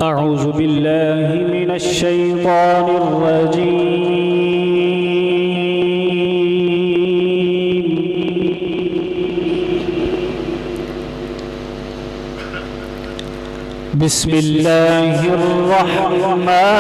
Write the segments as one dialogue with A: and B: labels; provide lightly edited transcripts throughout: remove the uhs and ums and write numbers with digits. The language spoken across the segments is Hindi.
A: अऊज़ु बिल्लाहि मिनश शैतानिर रजीम। बिस्मिल्लाहिर रहमानिर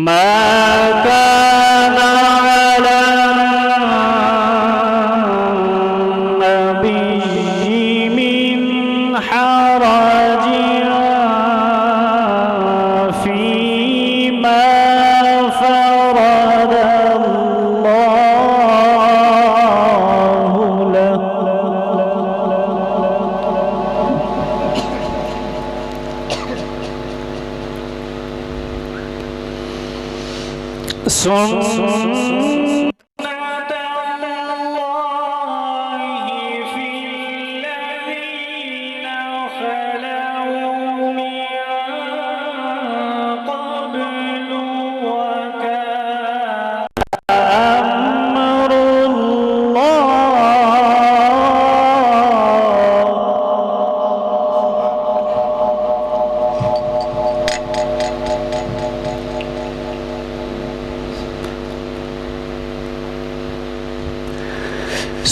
A: मा काना अला नबिय्यि मिन हरजिन फीमा फ़रदल्लाहु लहु।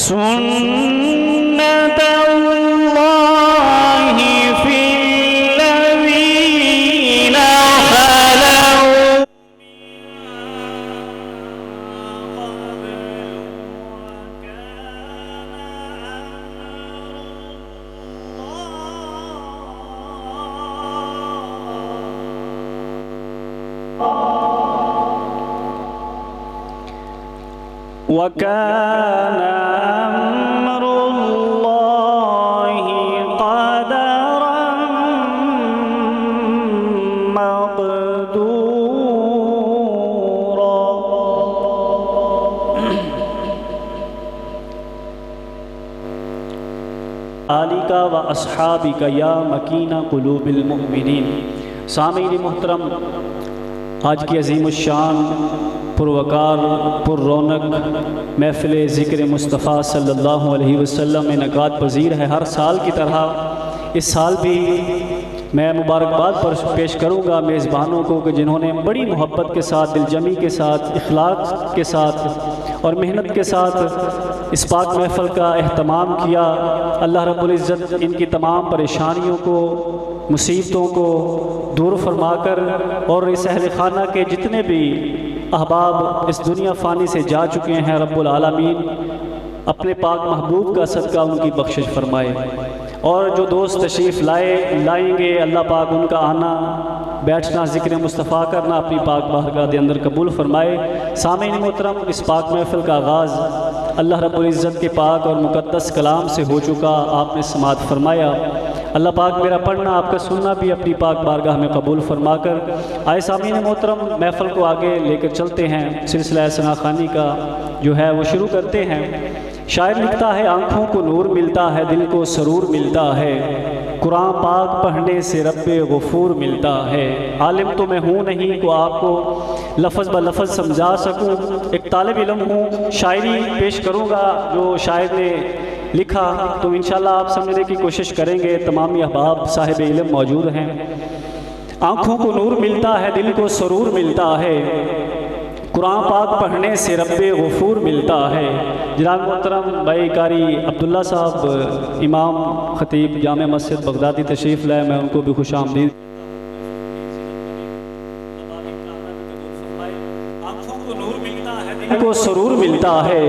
A: सुन्नतल्लाहि फ़िल्लज़ीना ख़लऊ वकान अम्रुल्लाहि क़दरन मक़दूरा। आलिका व अस्हाबिका या मकीना क़ुलूबिल मुमिनीन। सामीन मोहतरम, आज की अज़ीमुश्शान पुरवकार पुररौनक महफ़िल ज़िक्र मुस्तफ़ा सल्लल्लाहु अलैहि वसल्लम में नकात पज़ीर है। हर साल की तरह इस साल भी मैं मुबारकबाद पर पेश करूँगा मेज़बानों को कि जिन्होंने बड़ी मोहब्बत के साथ, दिलजमी के साथ, इखलास के साथ और मेहनत के साथ इस पाक महफ़िल का एहतमाम किया। अल्लाह रब्बुल इज़्ज़त इनकी तमाम परेशानियों को, मुसीबतों को दूर फरमाकर और इस अहल खाना के जितने भी अहबाब इस दुनिया फ़ानी से जा चुके हैं, रब्बुल आलमीन अपने पाक महबूब का सदका उनकी बख्शिश फरमाए। और जो दोस्त तशरीफ़ लाएंगे, अल्लाह पाक उनका आना, बैठना, ज़िक्र मुस्तफ़ा करना अपनी पाक बारगाह के अंदर कबूल फरमाए। सामीन मोहतरम, इस पाक महफ़िल का आगाज़ अल्लाह रब्बुल इज़्ज़त के पाक और मुक़द्दस कलाम से हो चुका। आपने समात फरमाया। अल्लाह पाक मेरा पढ़ना, आपका सुनना भी अपनी पाक बारगाह में कबूल फरमाकर आए। सामीन मोहतरम, महफ़िल को आगे लेकर चलते हैं। सिलसिला सनाख़ानी का जो है वो शुरू करते हैं। शायर लिखता है, आँखों को नूर मिलता है, दिल को सरूर मिलता है, कुरान पाक पढ़ने से रब्बे गफ़ूर मिलता है। आलिम तो मैं हूँ नहीं को आपको लफ्ज़ ब लफ्ज़ समझा सकूँ, एक तालिब इल्म हूँ। शायरी पेश करूँगा जो शायर ने लिखा, तो इंशाल्लाह आप समझने की कोशिश करेंगे। तमामी अहबाब साहिब इल्म मौजूद हैं। आँखों को नूर मिलता है, दिल को सरूर मिलता है, कुरान पाक पढ़ने से रब्बे गफ़ूर मिलता है। जनाब मोहतरम भाई कारी अब्दुल्ला साहब इमाम ख़तीब जामे मस्जिद बगदादी तशरीफ़ लाए, मैं उनको भी खुश आमदीद। को सरूर मिलता है,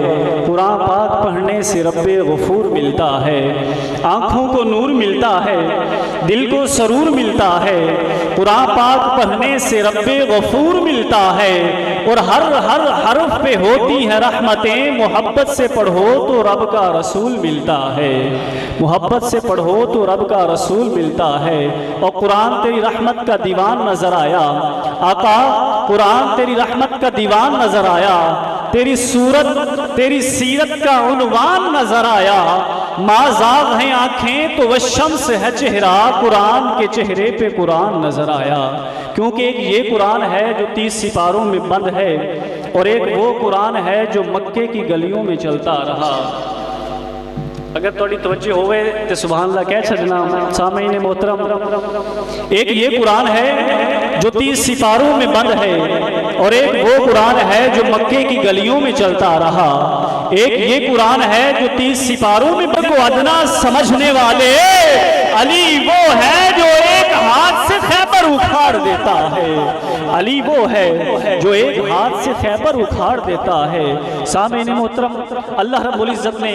A: कुरान पाक पढ़ने से रब्बे गफ़ूर मिलता है। आँखों को नूर मिलता है, दिल को सरूर मिलता है, कुरान पाक पढ़ने से रब्बे गफ़ूर मिलता है। और हर हर हर्फ पे होती है रहमतें, मोहब्बत से पढ़ो तो रब का रसूल मिलता है। मोहब्बत से पढ़ो तो रब का रसूल मिलता है। और कुरान तेरी रहमत का दीवान नजर आया, आका कुरान तेरी रहमत का दीवान नजर आया, तेरी सूरत तेरी सीरत का उन्वान नजर आया। माज़ाग हैं आँखें तो वह शम्स है चेहरा, कुरान के चेहरे पे कुरान नज़र आया। क्योंकि एक ये कुरान है जो 30 सिपारों में बंद है, और एक वो कुरान है जो मक्के की गलियों में चलता रहा। अगर थोड़ी तवज्जो होवे तो सुभान अल्लाह कह छड़ना। सामीन मोहतरम, एक ये कुरान है जो 30 सिपारों में बंद है, और एक वो कुरान है जो मक्के की गलियों में चलता रहा। एक ये कुरान है जो 30 सिपारों में को अदना समझने वाले अली वो है जो एक हाथ से खैबर उखाड़ देता है। अली वो है जो एक हाथ से खैबर उखाड़ देता है। सामीन मोहतरम, अल्लाह रब्बुल इज़्ज़त ने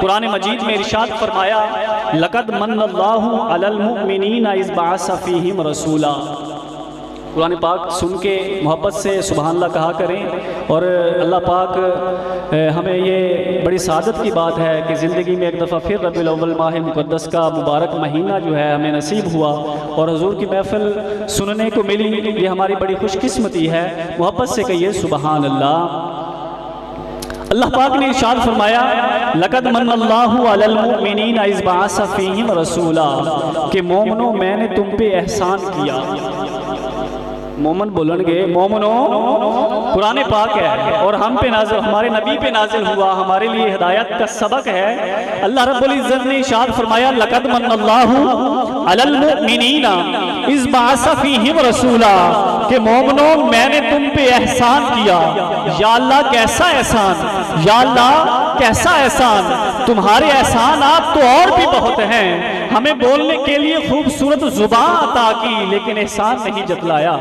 A: कुरान मजीद में इरशाद फरमाया, लक़द मन्नल्लाहु अलल मुमिनीना इज़ बअसा फ़ीहिम रसूला। कुरान पाक सुन के मोहब्बत से सुभान अल्लाह कहा करें। और अल्लाह पाक हमें ये बड़ी सादत की बात है कि ज़िंदगी में एक दफ़ा फिर रबीउल अव्वल माह मुक़द्दस का मुबारक महीना जो है हमें नसीब हुआ और हुज़ूर की महफ़िल सुनने को मिली। ये हमारी बड़ी खुशकिस्मती है। मोहब्बत से कहिए सुभान अल्लाह। अल्लाह पाक ने इरशाद फरमाया, लक़द मन्नल्लाहु अलल मुमिनीना इज़ बअसा फ़ीहिम रसूला, कि मोमनो मैंने तुम पे एहसान किया। मोमन बोलनगे मोमनो कुरान पाक है और हम पे नाज़िल, हमारे नबी पे नाज़िल हुआ, हमारे लिए हिदायत का सबक है। अल्लाह रब्बुल इज़्ज़त ने इरशाद फरमाया, लक़द मन्नल्लाहु अलल मुमिनीना इज़ बअसा फ़ीहिम रसूला, कि मोमनो मैंने तुम पे एहसान किया। या अल्लाह कैसा एहसान, या अल्लाह कैसा एहसान, तुम्हारे एहसान आप तो और भी बहुत हैं। हमें बोलने के लिए खूबसूरत ज़ुबान अता की लेकिन एहसान नहीं जतलाया।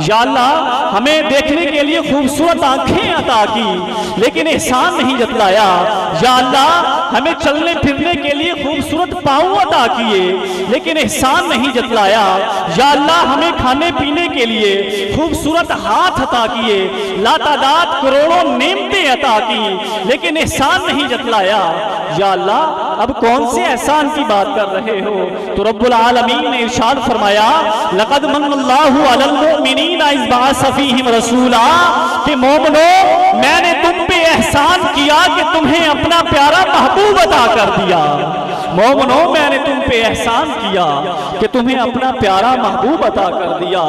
A: या अल्लाह हमें देखने के लिए खूबसूरत आंखें अता की लेकिन एहसान नहीं जतलाया। या अल्लाह हमें चलने फिरने के लिए खूबसूरत पाँव अता किए लेकिन एहसान नहीं जतलाया। या अल्लाह हमें खाने पीने के लिए खूबसूरत हाथ अता किए, लातादाद करोड़ों नेमतें अता की लेकिन एहसान नहीं जतलाया। या अल्लाह अब कौन से एहसान की बात कर रहे हो? तो रब्बुल आलमीन ने इरशाद फरमाया, लक़द मन्नल्लाहु अलल मुमिनीना इज़ बअसा फ़ीहिम रसूला, कि मोमनो मैंने तुम पे एहसान किया कि तुम्हें अपना प्यारा महबूब अता कर दिया। मोमनो मैंने तुम पे एहसान किया कि तुम्हें अपना प्यारा महबूब अता कर दिया।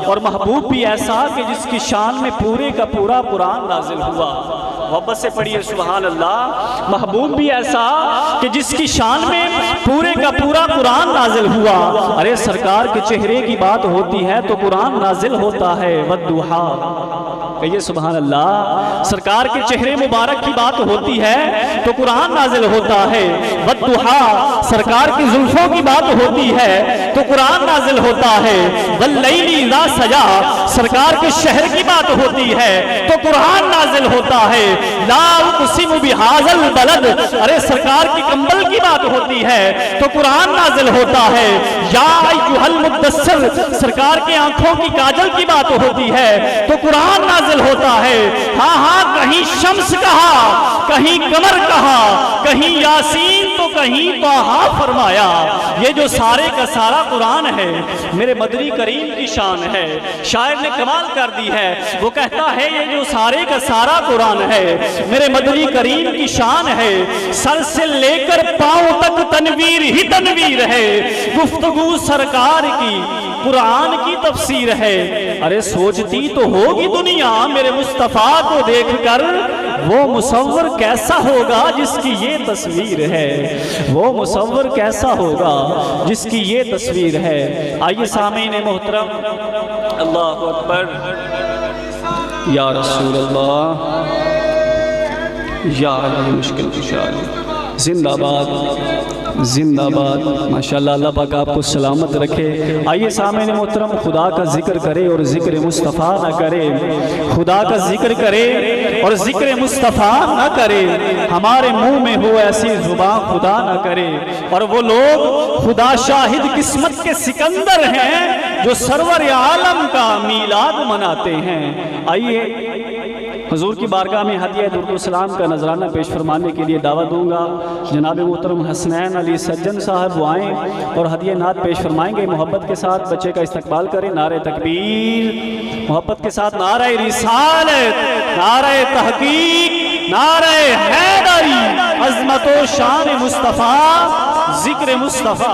A: और महबूब भी ऐसा कि जिसकी शान में पूरे का पूरा कुरान नाजिल हुआ। मोहब्बत से पढ़िए सुभान अल्लाह। महबूब भी ऐसा कि जिसकी शान में पूरे का पूरा कुरान नाजिल हुआ। अरे सरकार के चेहरे की बात होती है तो कुरान नाजिल होता है। वद्दुहा, कहिए सुभान अल्लाह। सरकार के चेहरे मुबारक की बात होती है तो कुरान नाजिल होता है। वद्दुहा, सरकार की जुल्फों की बात होती है तो कुरान नाजिल होता है। वल्लैली इज़ा सजा, सरकार के शहर की बात होती है तो कुरान नाजिल होता है। ला उक़सिमु बिहाज़ल बलद, अरे सरकार की कंबल की बात होती है तो कुरान नाजिल होता है। या अय्युहल मुद्दस्सिर, सरकार की आंखों की काजल की बात होती है तो कुरान नाजिल होता है। हाँ हाँ, कहीं शम्स कहा, कहीं कमर कहा, कहीं यासीन तो कहीं ताहा फरमाया। ये जो सारे का सारा कुरान है मेरे मदनी करीम की शान है। शायर ने कमाल कर दी है, वो कहता है ये जो सारे का सारा कुरान है मेरे मदनी करीम की शान है। सर से लेकर पांव तक तनवीर ही तनवीर है, गुफ्तगू सरकार की कुरान की तफसीर है। अरे सोचती तो होगी दुनिया मेरे मुस्तफ़ा को देखकर, वो मुसव्वर कैसा होगा जिसकी ये तस्वीर है। वो मुसव्वर कैसा होगा जिसकी ये तस्वीर है। आइए सामीन मोहतरम, अल्लाहु अकबर, या रसूल अल्लाह, या अली मुश्किल कुशा, जिंदाबाद जिंदाबाद। माशाल्लाह, अल्लाह पाक आपको सलामत रखे। आइए सामने मोहतरम, खुदा का जिक्र करे और जिक्र मुस्तफ़ा ना करे। खुदा का जिक्र करे और जिक्र मुस्तफ़ा ना करे। हमारे मुंह में हो ऐसी जुबान खुदा ना करे। और वो लोग खुदा शाहिद किस्मत के सिकंदर हैं जो सरवर आलम का मीलाद मनाते हैं। आइए हुजूर की बारगाह में हदिया दुरूद सलाम का नजराना पेश फरमाने के लिए दावा दूंगा। जनाब मोहतरम हसनैन अली सज्जन साहब वो आएँ और हदिया नात पेश फरमाएंगे। मोहब्बत के साथ बच्चे का इस्तकबाल करें। नारे तकबीर, मोहब्बत के साथ नारे रिसालत, नारे तहकीक, नारे हैदरी। अज़मत व शान मुस्तफ़ा, जिक्र मुस्तफ़ा।